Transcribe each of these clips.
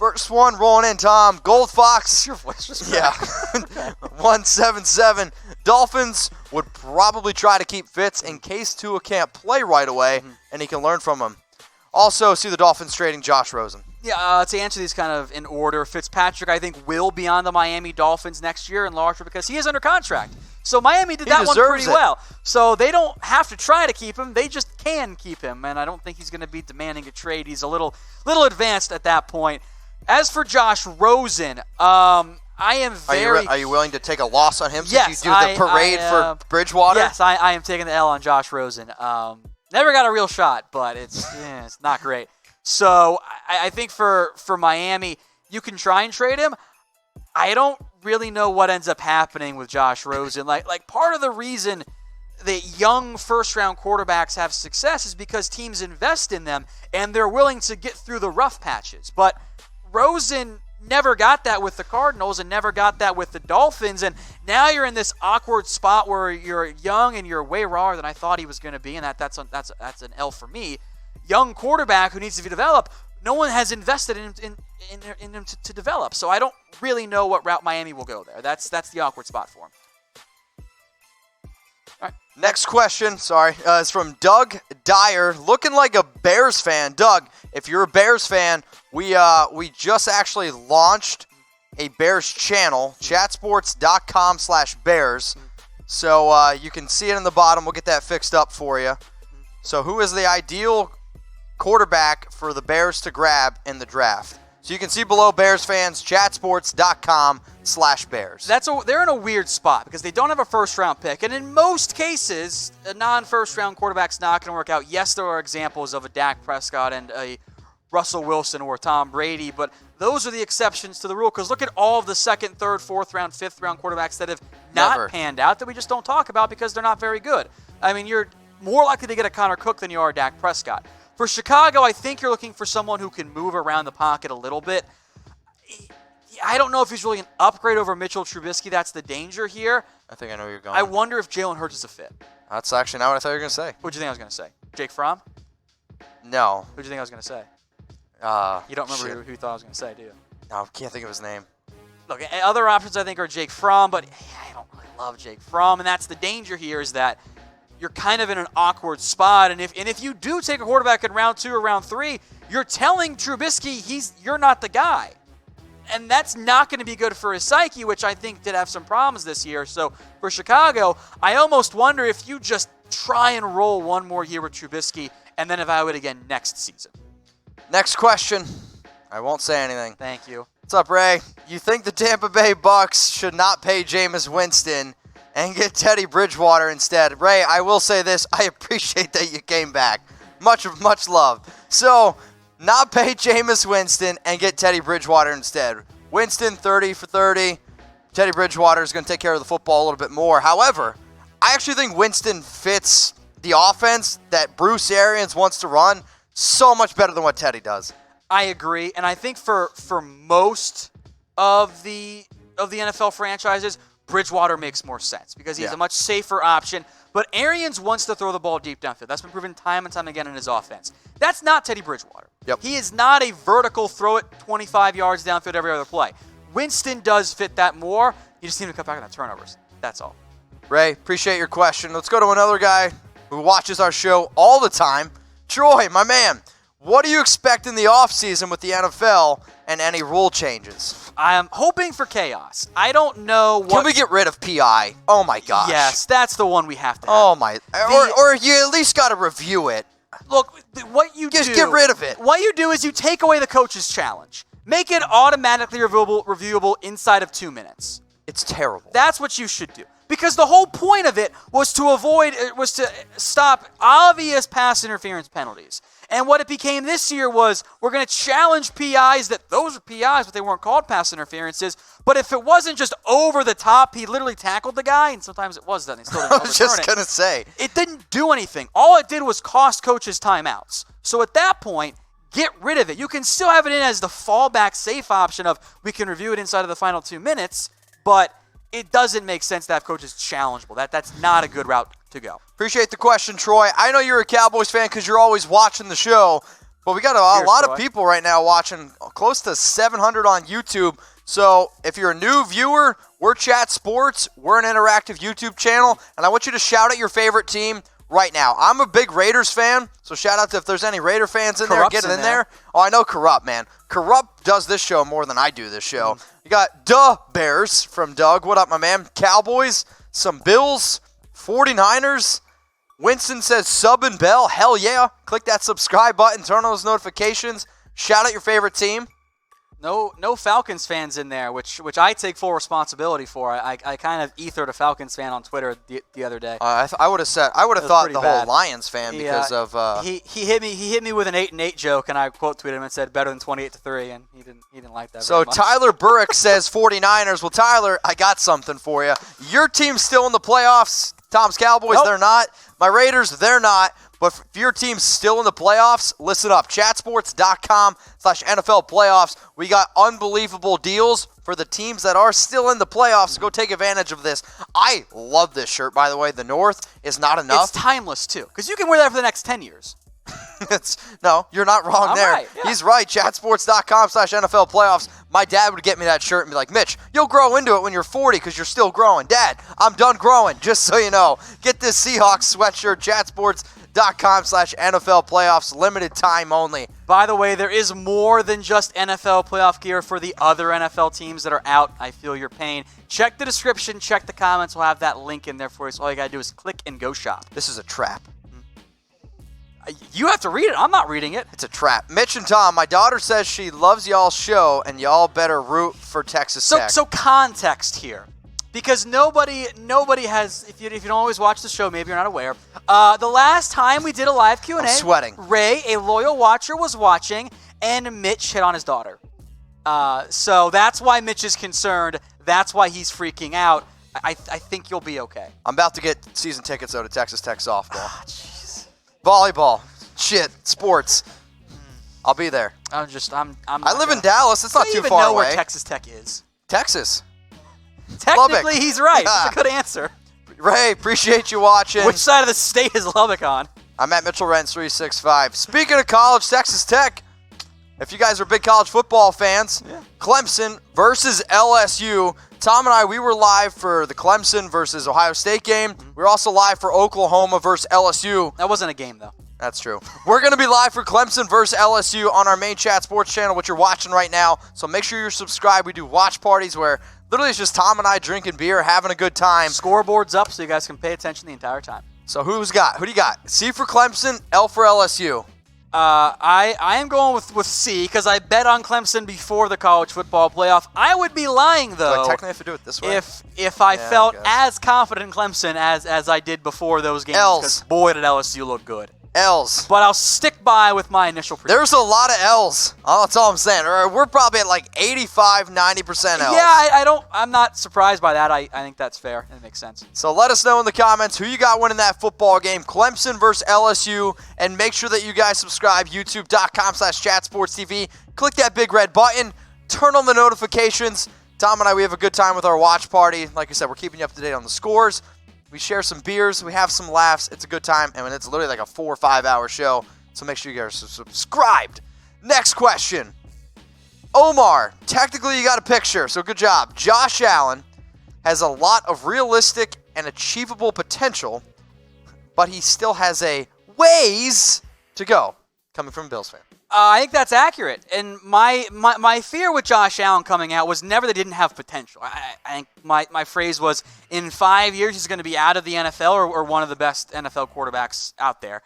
First one rolling in, Tom. Gold Fox. Your voice just Yeah. 177. Dolphins would probably try to keep Fitz in case Tua can't play right away, and he can learn from him. Also, see the Dolphins trading Josh Rosen. Yeah, to answer these kind of in order, Fitzpatrick, I think, will be on the Miami Dolphins next year in large part because he is under contract. So Miami did that one pretty well. So they don't have to try to keep him. They just can keep him, and I don't think he's going to be demanding a trade. He's a little advanced at that point. As for Josh Rosen, I am very... Are you willing to take a loss on him yes, since you do the parade for Bridgewater? Yes, I am taking the L on Josh Rosen. Never got a real shot, but it's not great. So I think for Miami, you can try and trade him. I don't really know what ends up happening with Josh Rosen. Like part of the reason that young first-round quarterbacks have success is because teams invest in them and they're willing to get through the rough patches. But Rosen never got that with the Cardinals and never got that with the Dolphins, and now you're in this awkward spot where you're young and you're way rawer than I thought he was going to be, and that's an L for me. Young quarterback who needs to be developed. No one has invested in him to develop, so I don't really know what route Miami will go there. That's the awkward spot for him. All right. Next question, is from Doug Dyer, looking like a Bears fan. Doug, if you're a Bears fan, we just actually launched a Bears channel, chatsports.com/Bears. So you can see it in the bottom. We'll get that fixed up for you. So who is the ideal quarterback for the Bears to grab in the draft? So you can see below, Bears fans, chatsports.com/Bears. They're in a weird spot because they don't have a first-round pick. And in most cases, a non-first-round quarterback's not going to work out. Yes, there are examples of a Dak Prescott and a Russell Wilson or Tom Brady, but those are the exceptions to the rule because look at all of the second, third, fourth-round, fifth-round quarterbacks that have not panned out that we just don't talk about because they're not very good. I mean, you're more likely to get a Connor Cook than you are a Dak Prescott. For Chicago, I think you're looking for someone who can move around the pocket a little bit. I don't know if he's really an upgrade over Mitchell Trubisky. That's the danger here. I think I know where you're going. I wonder if Jalen Hurts is a fit. That's actually not what I thought you were going to say. What do you think I was going to say? Jake Fromm? No. Who do you think I was going to say? You don't remember who you thought I was going to say, do you? No, I can't think of his name. Look, other options I think are Jake Fromm, but I don't really love Jake Fromm, and that's the danger here is that you're kind of in an awkward spot, and if you do take a quarterback in round 2 or round 3, you're telling Trubisky you're not the guy. And that's not going to be good for his psyche, which I think did have some problems this year. So for Chicago, I almost wonder if you just try and roll one more year with Trubisky and then evaluate again next season. Next question. I won't say anything. Thank you. What's up, Ray? You think the Tampa Bay Bucks should not pay Jameis Winston and get Teddy Bridgewater instead? Ray, I will say this. I appreciate that you came back. Much love. So, not pay Jameis Winston and get Teddy Bridgewater instead. Winston, 30 for 30. Teddy Bridgewater is going to take care of the football a little bit more. However, I actually think Winston fits the offense that Bruce Arians wants to run so much better than what Teddy does. I agree, and I think for most of the NFL franchises, Bridgewater makes more sense because he's a much safer option. But Arians wants to throw the ball deep downfield. That's been proven time and time again in his offense. That's not Teddy Bridgewater. Yep. He is not a vertical throw it 25 yards downfield every other play. Winston does fit that more. You just need to cut back on the turnovers. That's all. Ray, appreciate your question. Let's go to another guy who watches our show all the time. Troy, my man, what do you expect in the offseason with the NFL and any rule changes? I'm hoping for chaos. I don't know what... Can we get rid of PI? Oh, my gosh. Yes, that's the one we have to have. Oh, my... Or you at least got to review it. Look, what you Just get rid of it. What you do is you take away the coach's challenge. Make it automatically reviewable inside of 2 minutes. It's terrible. That's what you should do. Because the whole point of it was to stop obvious pass interference penalties. And what it became this year was we're going to challenge PIs that those are PIs, but they weren't called pass interferences. But if it wasn't just over the top, he literally tackled the guy, and sometimes it was done. He still didn't I was just going to say. It didn't do anything. All it did was cost coaches timeouts. So at that point, get rid of it. You can still have it in as the fallback safe option of we can review it inside of the final 2 minutes, but it doesn't make sense to have coaches challengeable. That's not a good route to go. Appreciate the question, Troy. I know you're a Cowboys fan because you're always watching the show, But we got a lot Troy. of people right now watching, close to 700 on YouTube. So if you're a new viewer, we're Chat Sports. We're an interactive YouTube channel, and I want you to shout out your favorite team right now. I'm a big Raiders fan, so shout out to if there's any Raider fans in Corrupt's there, get it in there. there. Oh, I know Corrupt, man. Corrupt does this show more than I do this show. You got Duh Bears from Doug. What up, my man? Cowboys, some Bills, 49ers. Winston says sub and bell. Hell yeah. Click that subscribe button. Turn on those notifications. Shout out your favorite team. No Falcons fans in there, which I take full responsibility for. I kind of ethered a Falcons fan on Twitter the other day. I would have thought the bad. whole Lions fan because of he hit me with an 8-8 joke, and I quote tweeted him and said better than 28-3, and he didn't like that. So very much. Tyler Burrick says 49ers. Well, Tyler, I got something for you. Your team's still in the playoffs. Tom's Cowboys, Nope. they're not. My Raiders, they're not. But if your team's still in the playoffs, listen up. Chatsports.com/NFL playoffs. We got unbelievable deals for the teams that are still in the playoffs. Go take advantage of this. I love this shirt, by the way. The North is not enough. It's timeless, too, because you can wear that for the next 10 years. No, you're not wrong I'm there. right, yeah. He's right. Chatsports.com/NFL playoffs. My dad would get me that shirt and be like, Mitch, you'll grow into it when you're 40 because you're still growing. Dad, I'm done growing, just so you know. Get this Seahawks sweatshirt, chatsports.com/NFL playoffs. Limited time only. By the way, there is more than just NFL playoff gear for the other NFL teams that are out. I feel your pain. Check the description. Check the comments. We'll have that link in there for you. So all you got to do is click and go shop. This is a trap. You have to read it. I'm not reading it. It's a trap. Mitch and Tom, my daughter says she loves y'all's show, and y'all better root for Texas Tech. So context here. Because nobody has, if you don't always watch the show, maybe you're not aware. The last time we did a live Q&A, I'm sweating. Ray, a loyal watcher, was watching, and Mitch hit on his daughter. So that's why Mitch is concerned. That's why he's freaking out. I think you'll be okay. I'm about to get season tickets, though, to Texas Tech softball. Jeez. Volleyball. Shit. Sports. I'll be there. I live in Dallas. It's not too far I don't even know away. where Texas Tech is. Texas. Technically, Lubbock. he's right. Yeah. That's a good answer. Ray, appreciate you watching. Which side of the state is Lubbock on? I'm at Mitchell Renz 365. Speaking of college, Texas Tech, if you guys are big college football fans, Clemson versus LSU. Tom and I, we were live for the Clemson versus Ohio State game. We were also live for Oklahoma versus LSU. That wasn't a game, though. That's true. We're going to be live for Clemson versus LSU on our main Chat Sports channel, which you're watching right now. So make sure you're subscribed. We do watch parties where literally it's just Tom and I drinking beer, having a good time. Scoreboard's up so you guys can pay attention the entire time. So who do you got? C for Clemson, L for LSU. I am going with C because I bet on Clemson before the college football playoff. I would be lying, though. Do I technically have to do it this way? If I felt as confident in Clemson as I did before those games. Because boy, did LSU look good. L's. But I'll stick by with my initial prediction. There's a lot of L's. That's all I'm saying. We're probably at like 85, 90% L's. Yeah, I'm not surprised by that. I think that's fair. It makes sense. So let us know in the comments who you got winning that football game, Clemson versus LSU, and make sure that you guys subscribe, youtube.com/chatsportstv. Click that big red button. Turn on the notifications. Tom and I, we have a good time with our watch party. Like I said, we're keeping you up to date on the scores. We share some beers. We have some laughs. It's a good time. And it's literally like a 4 or 5 hour show. So make sure you guys are subscribed. Next question. Omar, technically you got a picture, so good job. Josh Allen has a lot of realistic and achievable potential, but he still has a ways to go. Coming from a Bills fan. I think that's accurate. And my fear with Josh Allen coming out was never that he didn't have potential. I think my phrase was, in 5 years, he's going to be out of the NFL or one of the best NFL quarterbacks out there.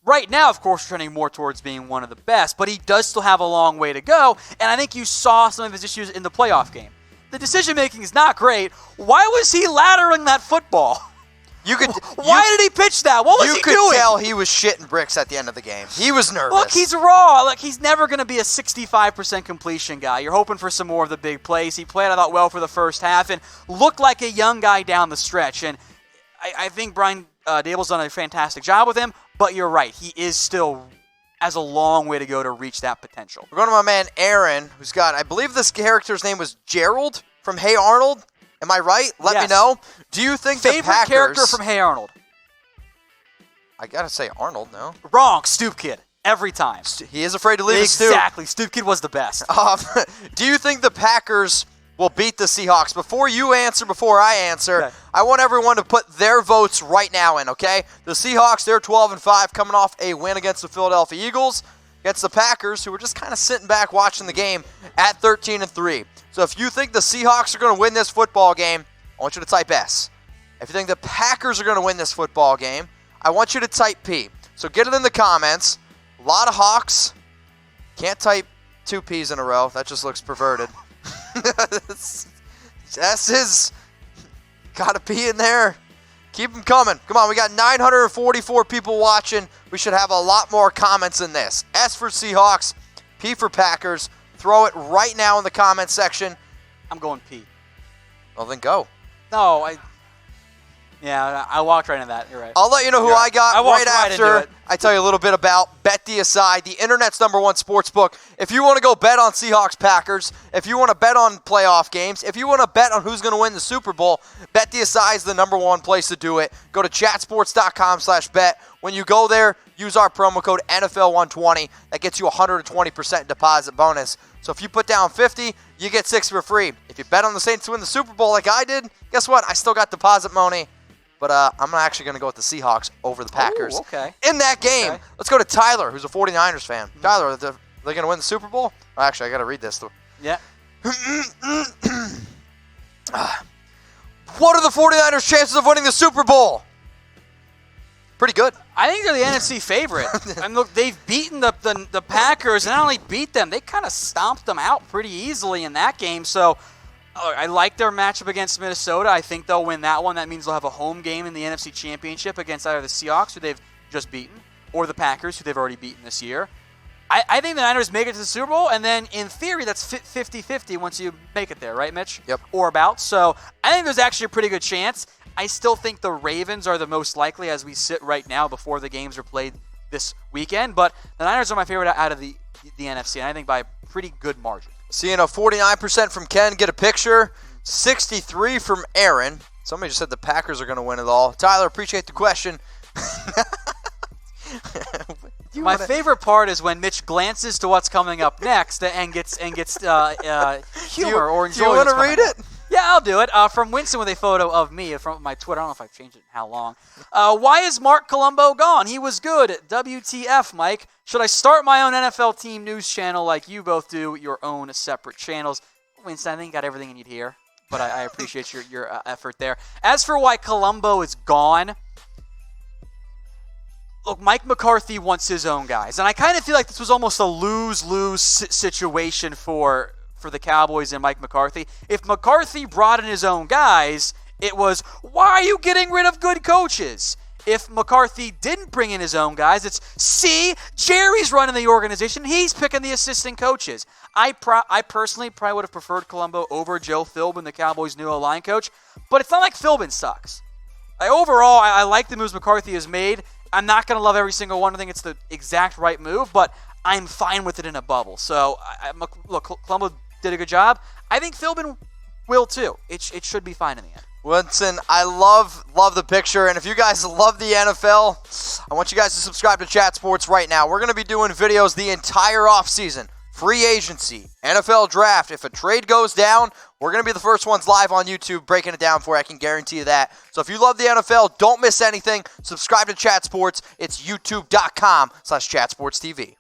Right now, of course, trending more towards being one of the best, but he does still have a long way to go, and I think you saw some of his issues in the playoff game. The decision-making is not great. Why was he laddering that football? Why did he pitch that? What was he doing? You could tell he was shitting bricks at the end of the game. He was nervous. Look, he's raw. Like, he's never going to be a 65% completion guy. You're hoping for some more of the big plays. He played, I thought, well for the first half and looked like a young guy down the stretch. And I think Brian Dable's done a fantastic job with him, but you're right. He is still has a long way to go to reach that potential. We're going to my man Aaron, who's got, I believe this character's name was Gerald from Hey Arnold. Am I right? Let me know. Do you think the favorite Packers... character from Hey Arnold? I got to say Arnold, no? Wrong. Stoop Kid. every time. He is afraid to leave his stoop. Exactly. Stoop Kid was the best. Do you think the Packers will beat the Seahawks? Before you answer, before I answer, Okay. I want everyone to put their votes right now in, okay? The Seahawks, they're 12-5, coming off a win against the Philadelphia Eagles, against the Packers, who were just kind of sitting back watching the game at 13-3. So if you think the Seahawks are going to win this football game, I want you to type S. If you think the Packers are going to win this football game, I want you to type P. So get it in the comments. A lot of Hawks. Can't type 2 P's in a row. That just looks perverted. S is got to be in there. Keep them coming. Come on, we got 944 people watching. We should have a lot more comments in this. S for Seahawks, P for Packers. Throw it right now in the comment section. I'm going P. Well, then go. No, I walked right into that. You're right. I'll let you know who I got I walked right right into after it. I tell you a little bit about BetDSI, the internet's #1 sports book. If you want to go bet on Seahawks Packers, if you want to bet on playoff games, if you want to bet on who's going to win the Super Bowl, BetDSI is the #1 place to do it. Go to chatsports.com/bet. When you go there, use our promo code NFL120. That gets you 120% deposit bonus. So if you put down 50, you get 6 for free. If you bet on the Saints to win the Super Bowl like I did, guess what? I still got deposit money. But I'm actually going to go with the Seahawks over the Packers. Ooh, okay. In that game, Okay. let's go to Tyler, who's a 49ers fan. Tyler, are they going to win the Super Bowl? Oh, actually, I got to read this. Yeah. What are the 49ers' chances of winning the Super Bowl? Pretty good. I think they're the NFC favorite. And look, they've beaten the Packers, and not only beat them, they kind of stomped them out pretty easily in that game. So I like their matchup against Minnesota. I think they'll win that one. That means they'll have a home game in the NFC Championship against either the Seahawks, who they've just beaten, or the Packers, who they've already beaten this year. I think the Niners make it to the Super Bowl, and then in theory, that's 50-50 once you make it there, right, Mitch? Yep. Or about. So I think there's actually a pretty good chance. I still think the Ravens are the most likely as we sit right now before the games are played this weekend, but the Niners are my favorite out of the NFC, and I think by a pretty good margin. Seeing a 49% from Ken get a picture, 63 from Aaron. Somebody just said the Packers are going to win it all. Tyler, appreciate the question. My favorite part is when Mitch glances to what's coming up next and gets humor or enjoys. Do you want to read it? Yeah, I'll do it. From Winston with a photo of me from my Twitter. I don't know if I've changed it in how long. Why is Mark Colombo gone? He was good. WTF, Mike? Should I start my own NFL team news channel like you both do, your own separate channels? Winston, I think you got everything you need here, but I appreciate your effort there. As for why Colombo is gone, look, Mike McCarthy wants his own guys, and I kind of feel like this was almost a lose-lose situation for the Cowboys and Mike McCarthy. If McCarthy brought in his own guys, it was, why are you getting rid of good coaches? If McCarthy didn't bring in his own guys, it's, see, Jerry's running the organization. He's picking the assistant coaches. I personally probably would have preferred Colombo over Joe Philbin, the Cowboys' new O-line coach, but it's not like Philbin sucks. Overall, I like the moves McCarthy has made. I'm not going to love every single one. I think it's the exact right move, but I'm fine with it in a bubble. So, look, Colombo did a good job. I think Philbin will too. It should be fine in the end. Winston, I love the picture, and if you guys love the NFL, I want you guys to subscribe to Chat Sports right now. We're going to be doing videos the entire offseason, free agency, NFL draft. If a trade goes down, we're going to be the first ones live on YouTube breaking it down for you. I can guarantee you that. So if you love the NFL, don't miss anything. Subscribe to Chat Sports. It's youtube.com/chatsportstv.